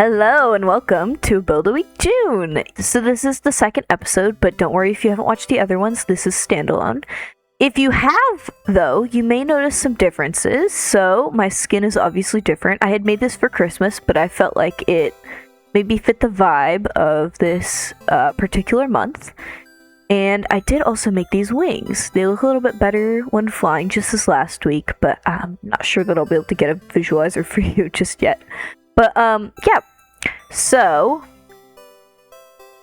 Hello and welcome to Build a Week June. So this is the second episode, but don't worry if you haven't watched the other ones, this is standalone. If you have, though, you may notice some differences. So my skin is obviously different. I had made this for Christmas, but I felt like it maybe fit the vibe of this particular month. And I did also make these wings. They look a little bit better when flying, just as last week, but I'm not sure that I'll be able to get a visualizer for you just yet. But, yeah. So,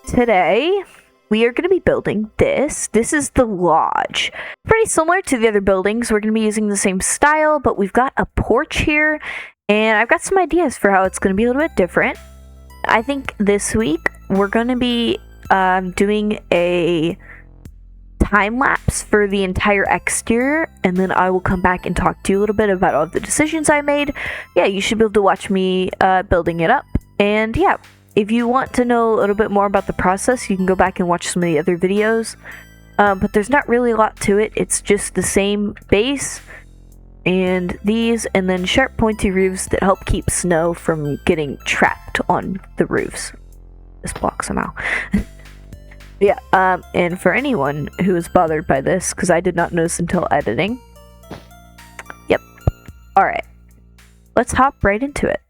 today, we are going to be building this. This is the lodge. Pretty similar to the other buildings. We're going to be using the same style, but we've got a porch here, and I've got some ideas for how it's going to be a little bit different. I think this week, we're going to be doing a time lapse for the entire exterior, and then I will come back and talk to you a little bit about all of the decisions I made. Yeah, you should be able to watch me building it up. And yeah, if you want to know a little bit more about the process, you can go back and watch some of the other videos. But there's not really a lot to it. It's just the same base and these, and then sharp pointy roofs that help keep snow from getting trapped on the roofs. This block somehow. Yeah, and for anyone who is bothered by this, because I did not notice until editing. Yep. Alright. Let's hop right into it.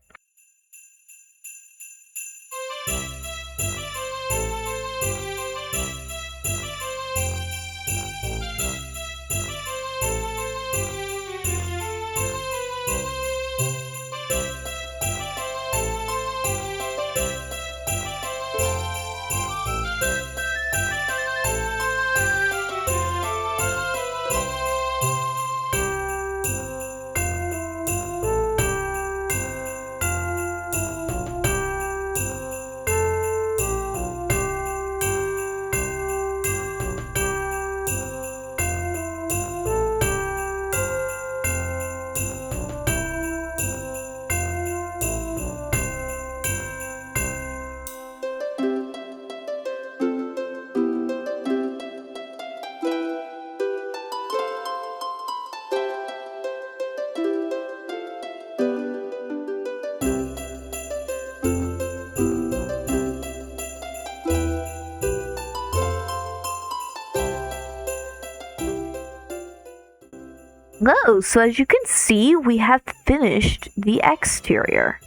Hello, so as you can see, we have finished the exterior.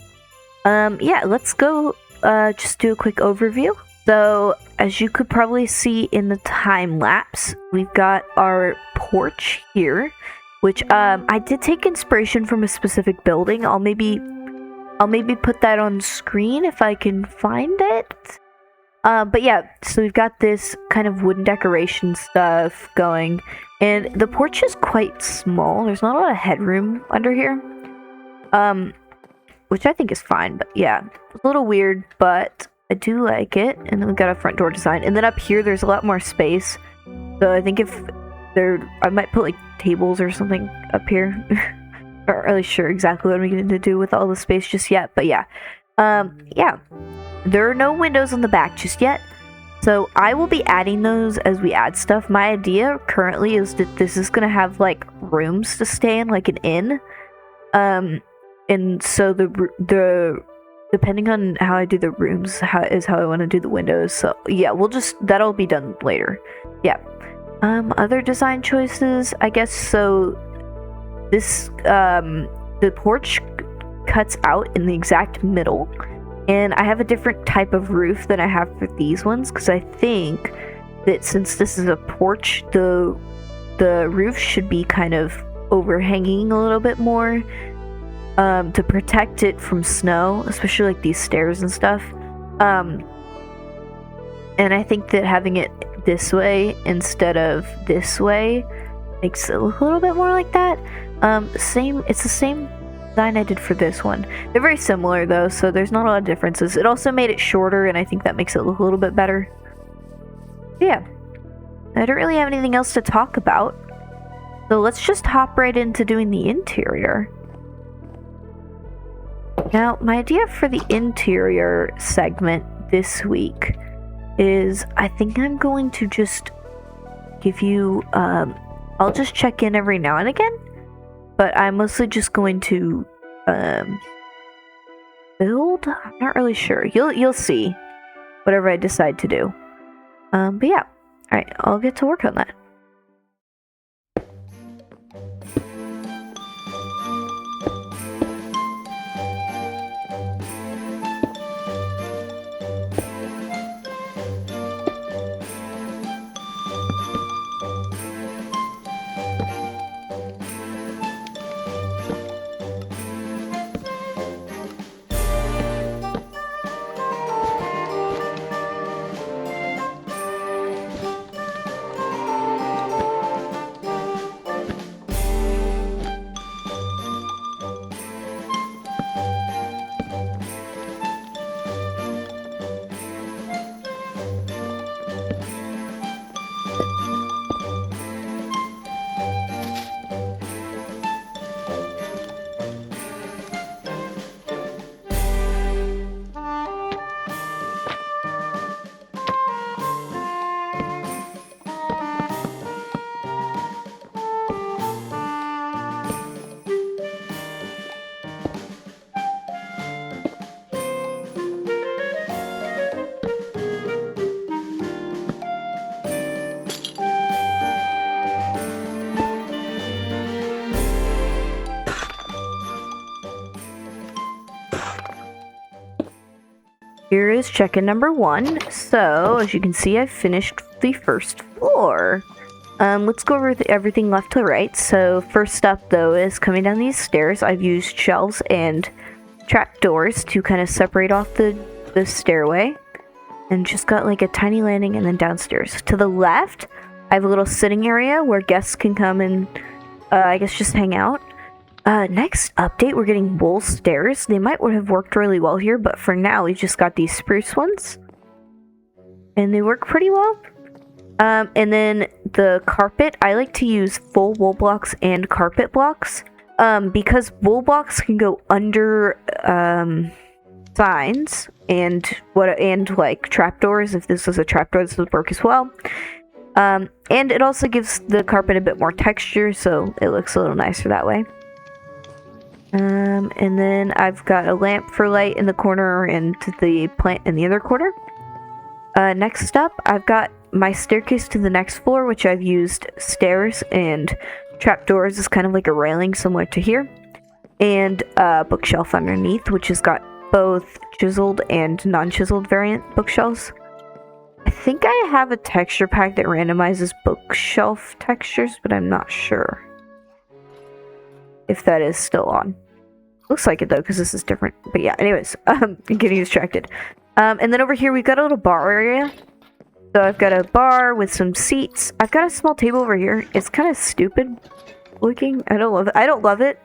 Yeah, let's go just do a quick overview. So, as you could probably see in the time lapse, we've got our porch here, which I did take inspiration from a specific building. I'll maybe put that on screen if I can find it. But yeah, so we've got this kind of wooden decoration stuff going, and the porch is quite small. There's not a lot of headroom under here, which I think is fine, but yeah, it's a little weird, but I do like it. And then we've got a front door design, and then up here there's a lot more space, so I think I might put like tables or something up here. Not really sure exactly what I'm going to do with all the space just yet, but yeah. Yeah. There are no windows on the back just yet, so I will be adding those as we add stuff. My idea currently is that this is going to have, like, rooms to stay in, like an inn. And so the depending on how I do the rooms, how I want to do the windows. So, yeah, that'll be done later. Yeah. Other design choices, I guess, so this, the porch cuts out in the exact middle. And I have a different type of roof than I have for these ones, because I think that since this is a porch, the roof should be kind of overhanging a little bit more to protect it from snow, especially like these stairs and stuff. And I think that having it this way instead of this way makes it look a little bit more like that. It's the same design I did for this one. They're very similar though, so there's not a lot of differences. It also made it shorter, and I think that makes it look a little bit better. Yeah, I don't really have anything else to talk about, so let's just hop right into doing the interior. Now, my idea for the interior segment this week is I think I'm going to just give you I'll just check in every now and again, but I'm mostly just going to build? I'm not really sure. You'll see whatever I decide to do. But yeah. Alright, I'll get to work on that. Here is check-in number 1. So, as you can see, I finished the first floor. Let's go over everything left to right. So, first up, though, is coming down these stairs. I've used shelves and trapdoors to kind of separate off the stairway. And just got like a tiny landing and then downstairs. To the left, I have a little sitting area where guests can come and, I guess, just hang out. Next update, we're getting wool stairs. They might would have worked really well here, but for now, we've just got these spruce ones. And they work pretty well. And then the carpet, I like to use full wool blocks and carpet blocks. Because wool blocks can go under, signs and like trapdoors. If this was a trapdoor, this would work as well. And it also gives the carpet a bit more texture, so it looks a little nicer that way. And then I've got a lamp for light in the corner and the plant in the other corner. Next up, I've got my staircase to the next floor, which I've used stairs and trapdoors as kind of like a railing similar to here. And a bookshelf underneath, which has got both chiseled and non-chiseled variant bookshelves. I think I have a texture pack that randomizes bookshelf textures, but I'm not sure if that is still on. Looks like it though, because this is different. But yeah, anyways, I'm getting distracted. And then over here we've got a little bar area. So I've got a bar with some seats. I've got a small table over here. It's kind of stupid looking. I don't love it.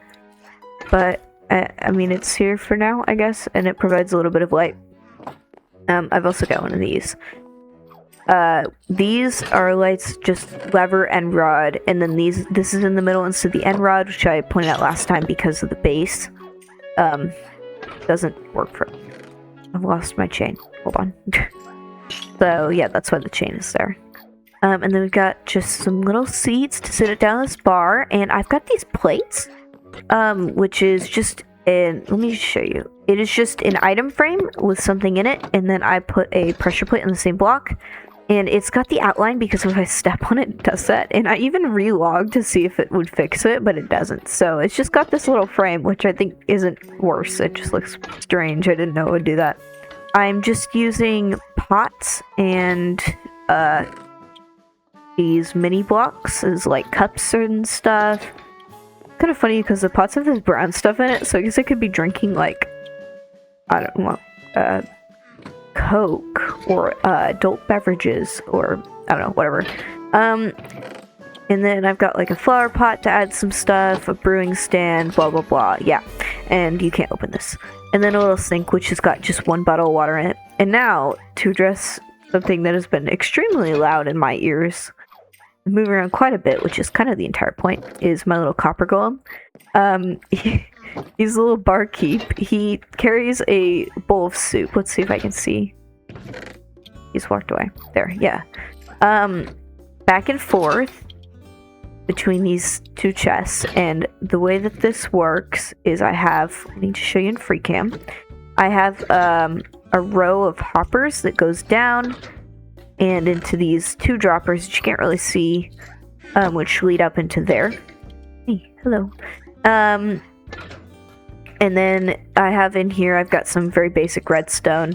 But I mean, it's here for now, I guess, and it provides a little bit of light. I've also got one of these. These are lights, just lever and rod, and then this is in the middle instead of the end rod, which I pointed out last time because of the base. Doesn't work for me. I've lost my chain. Hold on. So yeah, that's why the chain is there. And then we've got just some little seats to sit it down this bar, and I've got these plates, which is just let me show you. It is just an item frame with something in it, and then I put a pressure plate in the same block. And it's got the outline because if I step on it, it does that. And I even relogged to see if it would fix it, but it doesn't. So it's just got this little frame, which I think isn't worse. It just looks strange. I didn't know it would do that. I'm just using pots and these mini blocks as like cups and stuff. Kind of funny because the pots have this brown stuff in it, so I guess I could be drinking like, I don't know, Coke or adult beverages or I don't know, whatever. And then I've got like a flower pot to add some stuff, a brewing stand, blah blah blah. Yeah, and you can't open this. And then a little sink which has got just one bottle of water in it. And now to address something that has been extremely loud in my ears, moving around quite a bit, which is kind of the entire point, is my little copper golem. He's a little barkeep. He carries a bowl of soup. Let's see if I can see. He's walked away. There, yeah. Back and forth between these two chests. And the way that this works is I need to show you in free cam. I have a row of hoppers that goes down and into these 2 droppers that you can't really see, which lead up into there. Hey, hello. And then I have in here, I've got some very basic redstone.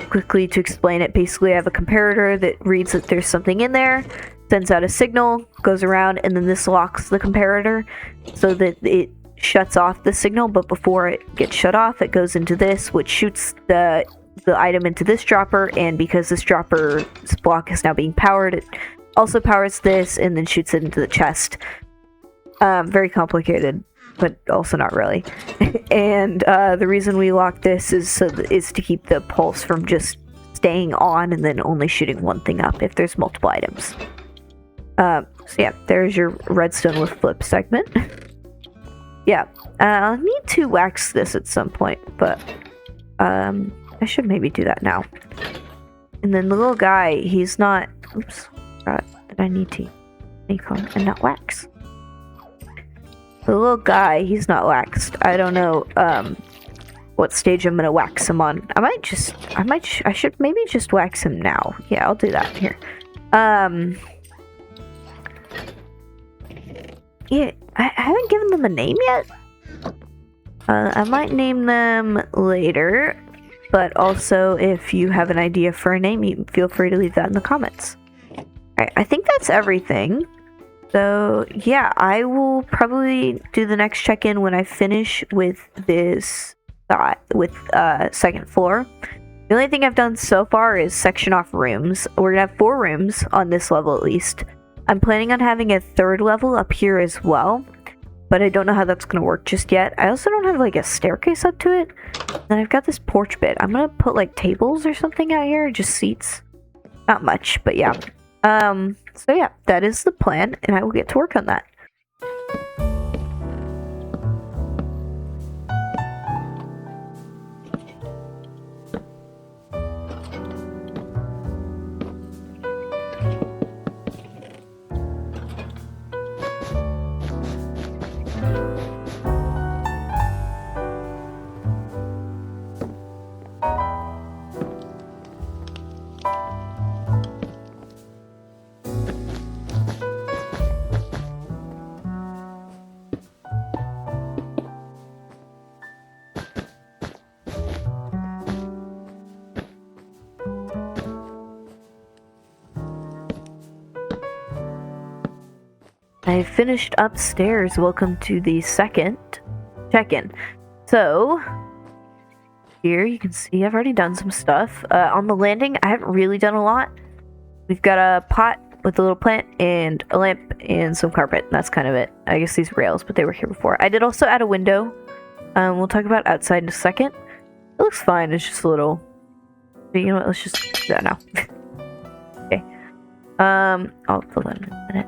Quickly to explain it, basically I have a comparator that reads that there's something in there, sends out a signal, goes around, and then this locks the comparator so that it shuts off the signal, but before it gets shut off, it goes into this, which shoots the item into this dropper, and because this dropper's block is now being powered, it also powers this and then shoots it into the chest. Very complicated, but also not really. And the reason we lock this is to keep the pulse from just staying on and then only shooting one thing up if there's multiple items. So yeah, there's your redstone with flip segment. Yeah, I'll need to wax this at some point, but I should maybe do that now. And then the little guy, he's not... Oops, I need to make him and not wax. The little guy, he's not waxed. I don't know what stage I'm gonna wax him on. I should maybe just wax him now. Yeah, I'll do that here. Yeah, I haven't given them a name yet. I might name them later, but also if you have an idea for a name, you feel free to leave that in the comments. Alright, I think that's everything. So yeah, I will probably do the next check-in when I finish with this second floor. The only thing I've done so far is section off rooms. We're gonna have 4 rooms on this level at least. I'm planning on having a 3rd level up here as well, but I don't know how that's gonna work just yet. I also don't have like a staircase up to it. And I've got this porch bit. I'm gonna put like tables or something out here, just seats. Not much, but yeah. So yeah, that is the plan, and I will get to work on that. I finished upstairs. Welcome to the second check-in. So, here you can see I've already done some stuff. On the landing, I haven't really done a lot. We've got a pot with a little plant and a lamp and some carpet. That's kind of it. I guess these rails, but they were here before. I did also add a window. We'll talk about outside in a second. It looks fine. It's just a little... You know what? Let's just do that now. Okay. I'll fill that in a minute.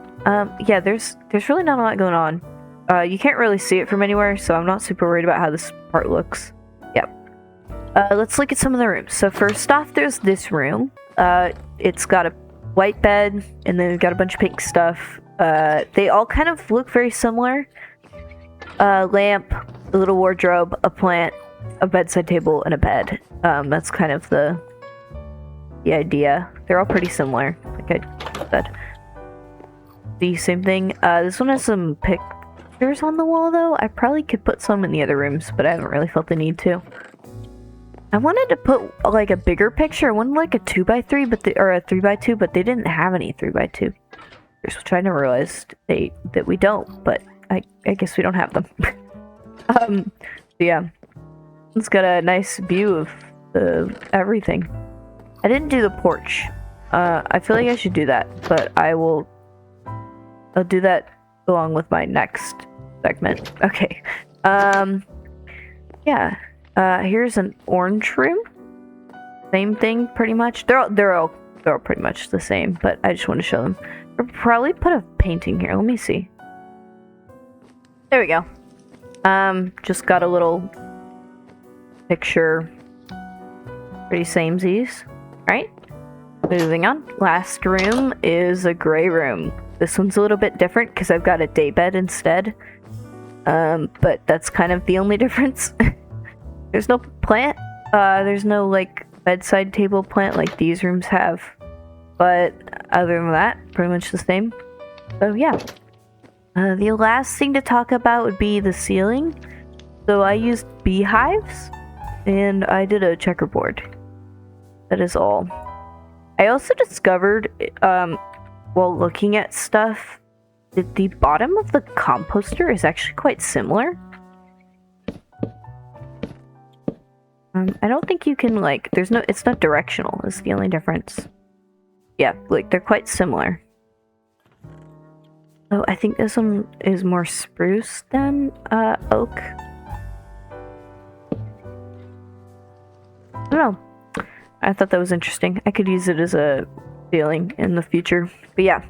Yeah, there's really not a lot going on. You can't really see it from anywhere, so I'm not super worried about how this part looks. Yep. Let's look at some of the rooms. So first off, there's this room. It's got a white bed, and then we've got a bunch of pink stuff. They all kind of look very similar. Lamp, a little wardrobe, a plant, a bedside table, and a bed. That's kind of the idea. They're all pretty similar, like I said. The same thing. This one has some pictures on the wall, though. I probably could put some in the other rooms, but I haven't really felt the need to. I wanted to put like a bigger picture. I wanted like a 2x3, or a 3x2, but they didn't have any 3x2. Which I never realized that we don't, but I guess we don't have them. So yeah, it's got a nice view of everything. I didn't do the porch. I feel like I should do that, but I'll do that along with my next segment. Okay. Yeah. Here's an orange room. Same thing, pretty much. They're all pretty much the same, but I just want to show them. I'll probably put a painting here. Let me see. There we go. Just got a little picture. Pretty samesies. Alright. Moving on. Last room is a gray room. This one's a little bit different because I've got a daybed instead. But that's kind of the only difference. There's no plant. There's no like bedside table plant like these rooms have. But other than that, pretty much the same. So yeah. The last thing to talk about would be the ceiling. So I used beehives and I did a checkerboard. That is all. I also discovered, while looking at stuff, that the bottom of the composter is actually quite similar. I don't think you can, like, it's not directional, is the only difference. Yeah, like, they're quite similar. Oh, I think this one is more spruce than, oak. I don't know. I thought that was interesting. I could use it as a ceiling in the future. But yeah.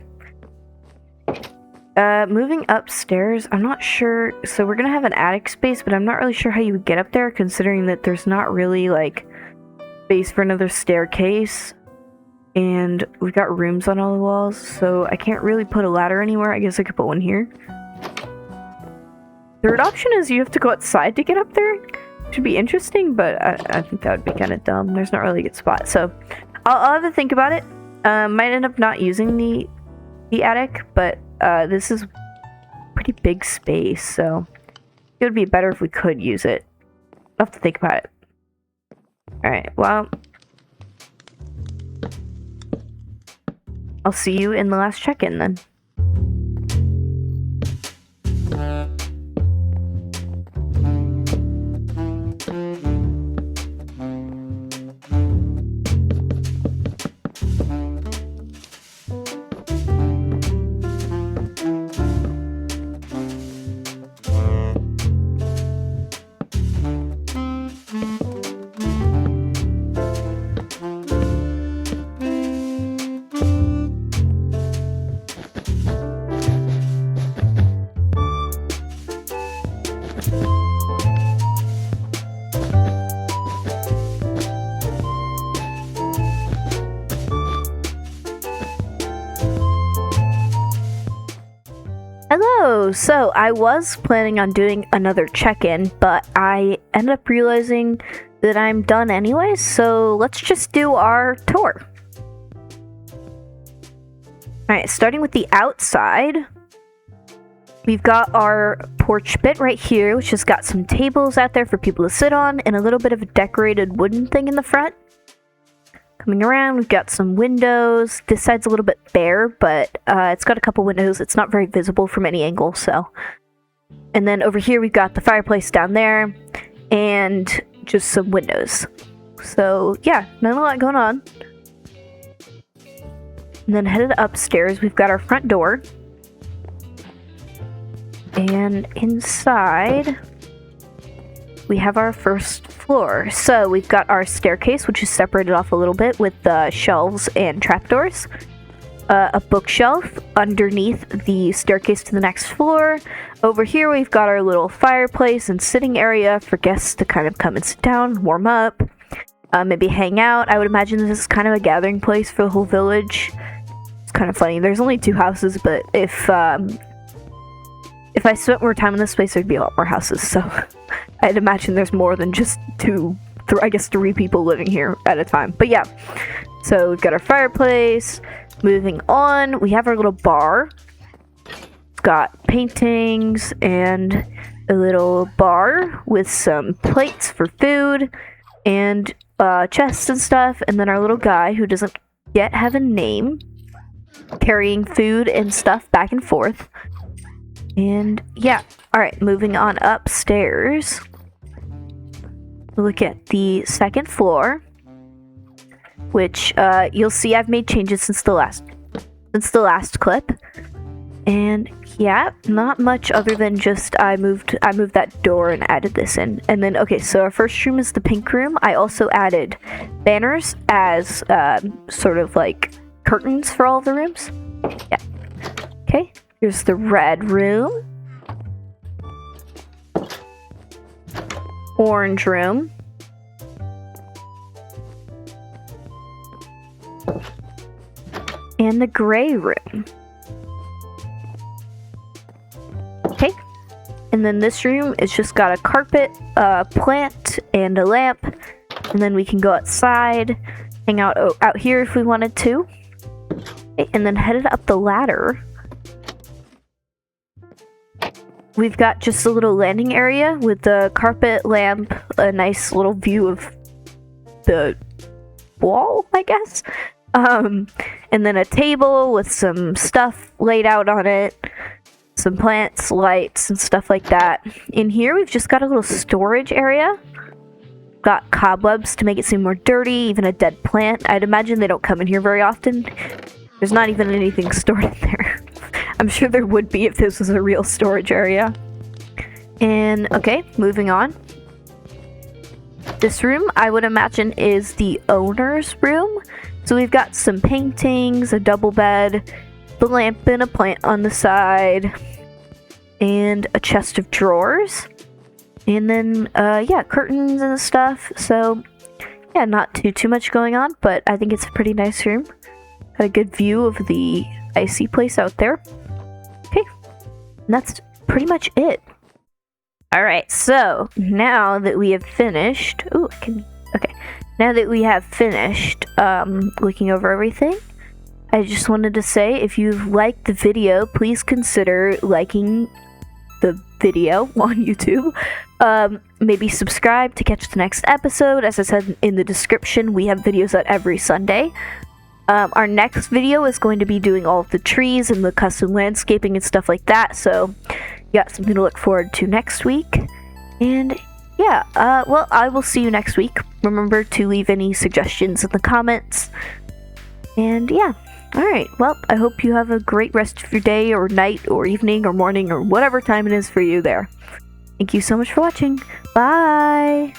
Moving upstairs, I'm not sure. So we're gonna have an attic space, but I'm not really sure how you would get up there, considering that there's not really, like, space for another staircase. And we've got rooms on all the walls, so I can't really put a ladder anywhere. I guess I could put one here. Third option is you have to go outside to get up there. Should be interesting, but I think that would be kind of dumb. There's not really a good spot, so I'll have to think about it. Might end up not using the attic, but this is pretty big space, so it would be better if we could use it. I'll have to think about it. Alright, well, I'll see you in the last check-in then. Hello! So, I was planning on doing another check-in, but I ended up realizing that I'm done anyway, so let's just do our tour. Alright, starting with the outside, we've got our porch bit right here, which has got some tables out there for people to sit on, and a little bit of a decorated wooden thing in the front. Coming around, we've got some windows. This side's a little bit bare, but it's got a couple windows. It's not very visible from any angle, so. And then over here, we've got the fireplace down there, and just some windows. So, yeah, not a lot going on. And then headed upstairs, we've got our front door. And inside, we have our first floor. So we've got our staircase, which is separated off a little bit with shelves and trapdoors. A bookshelf underneath the staircase to the next floor. Over here we've got our little fireplace and sitting area for guests to kind of come and sit down, warm up, maybe hang out. I would imagine this is kind of a gathering place for the whole village. It's kind of funny. There's only 2 houses, but if I spent more time in this place, there'd be a lot more houses, so I'd imagine there's more than just 3 people living here at a time. But yeah, so we've got our fireplace. Moving on, we have our little bar. It's got paintings and a little bar with some plates for food and chests and stuff, and then our little guy who doesn't yet have a name, carrying food and stuff back and forth. And yeah, alright, moving on upstairs. Look at the second floor, which you'll see I've made changes since the last clip. And yeah, not much other than just I moved that door and added this in. And then okay, so our first room is the pink room. I also added banners as sort of like curtains for all the rooms. Yeah. Okay. Here's the red room. Orange room. And the gray room. Okay. And then this room is just got a carpet, plant, and a lamp, and then we can go outside, hang out out here if we wanted to, okay, and then headed up the ladder. We've got just a little landing area with the carpet, lamp, a nice little view of the wall, I guess. And then a table with some stuff laid out on it, some plants, lights, and stuff like that. In here, we've just got a little storage area. Got cobwebs to make it seem more dirty, even a dead plant. I'd imagine they don't come in here very often. There's not even anything stored in there. I'm sure there would be if this was a real storage area. And, okay, moving on. This room, I would imagine, is the owner's room. So we've got some paintings, a double bed, the lamp and a plant on the side, and a chest of drawers. And then, yeah, curtains and stuff. So, yeah, not too much going on, but I think it's a pretty nice room. Got a good view of the icy place out there. Okay, and that's pretty much it. Alright, so now that we have finished... Ooh, okay. Now that we have finished looking over everything, I just wanted to say, if you've liked the video, please consider liking the video on YouTube. Maybe subscribe to catch the next episode. As I said in the description, we have videos out every Sunday. Our next video is going to be doing all of the trees and the custom landscaping and stuff like that, so you got something to look forward to next week. And yeah, well, I will see you next week. Remember to leave any suggestions in the comments. And yeah, alright, well, I hope you have a great rest of your day or night or evening or morning or whatever time it is for you there. Thank you so much for watching. Bye!